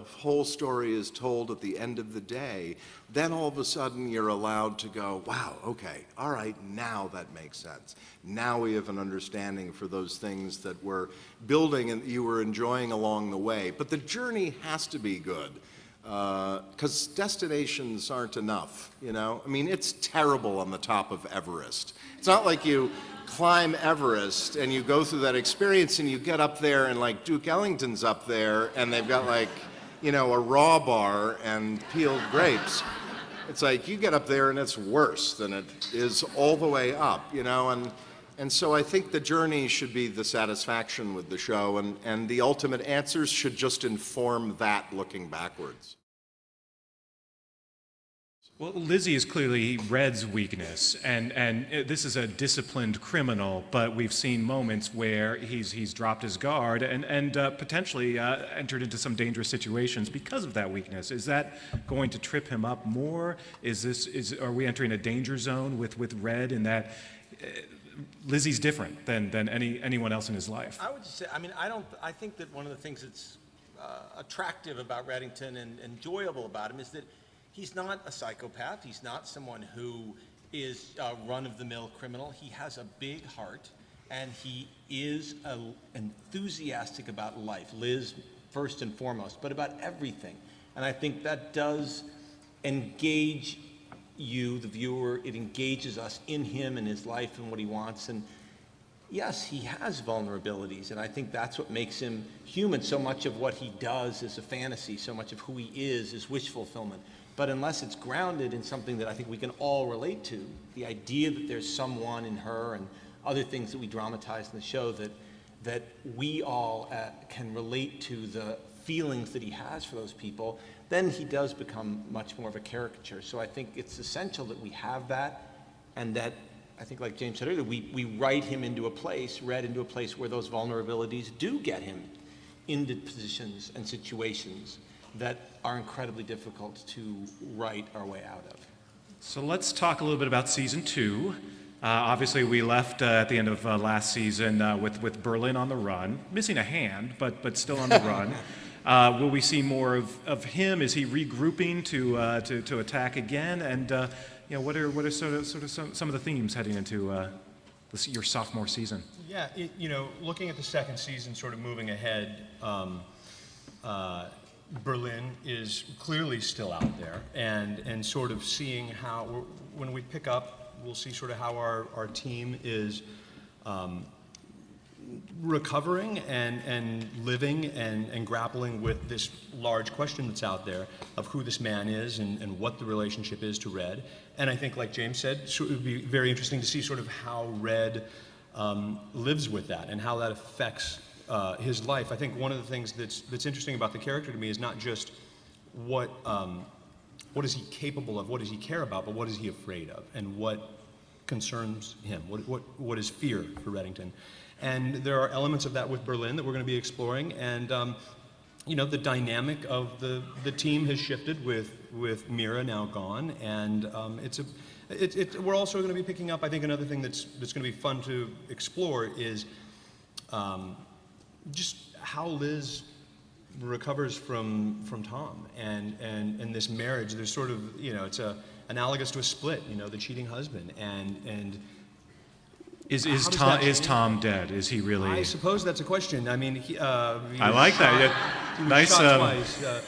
whole story is told at the end of the day, then all of a sudden you're allowed to go, wow, okay, all right, now that makes sense. Now we have an understanding for those things that we're building and you were enjoying along the way. But the journey has to be good, because destinations aren't enough, you know? I mean, it's terrible on the top of Everest. It's not like you climb Everest and you go through that experience and you get up there and like Duke Ellington's up there and they've got like, you know, a raw bar and peeled grapes. It's like you get up there and it's worse than it is all the way up, you know, and so I think the journey should be the satisfaction with the show, and the ultimate answers should just inform that looking backwards. Well, Lizzie is clearly Red's weakness, and this is a disciplined criminal, but we've seen moments where he's dropped his guard and potentially entered into some dangerous situations because of that weakness. Is that going to trip him up more? Are we entering a danger zone with Red in that Lizzie's different than anyone else in his life? I would just say, I mean, I think that one of the things that's attractive about Reddington and enjoyable about him is that he's not a psychopath. He's not someone who is a run-of-the-mill criminal. He has a big heart, and he is enthusiastic about life. Liz, first and foremost, but about everything. And I think that does engage you, the viewer. It engages us in him and his life and what he wants. And yes, he has vulnerabilities, and I think that's what makes him human. So much of what he does is a fantasy. So much of who he is wish fulfillment. But unless it's grounded in something that I think we can all relate to, the idea that there's someone in her and other things that we dramatize in the show that we all can relate to the feelings that he has for those people, then he does become much more of a caricature. So I think it's essential that we have that, and that, I think like James said earlier, we write him into a place, Red into a place where those vulnerabilities do get him into positions and situations that are incredibly difficult to write our way out of. So let's talk a little bit about season 2. Obviously, we left at the end of last season with Berlin on the run, missing a hand, but still on the run. Will we see more of him? Is he regrouping to attack again? And you know, what are sort of some of the themes heading into your sophomore season? Yeah, you know, looking at the second season, sort of moving ahead. Berlin is clearly still out there, and sort of seeing how, when we pick up, we'll see sort of how our team is recovering and living and grappling with this large question that's out there of who this man is and what the relationship is to Red. And I think, like James said, so it would be very interesting to see sort of how Red lives with that and how that affects his life. I think one of the things that's interesting about the character to me is not just what is he capable of, what does he care about, but what is he afraid of, and what concerns him, what is fear for Reddington. And there are elements of that with Berlin that we're going to be exploring, and you know, the dynamic of the team has shifted with Mira now gone, and we're also going to be picking up, I think another thing that's going to be fun to explore is just how Liz recovers from Tom and this marriage. There's sort of, you know, it's analogous to a split, you know, the cheating husband, and is Tom dead? Is he really? I suppose that's a question. I mean, I like that. Yeah. Nice. Shot twice.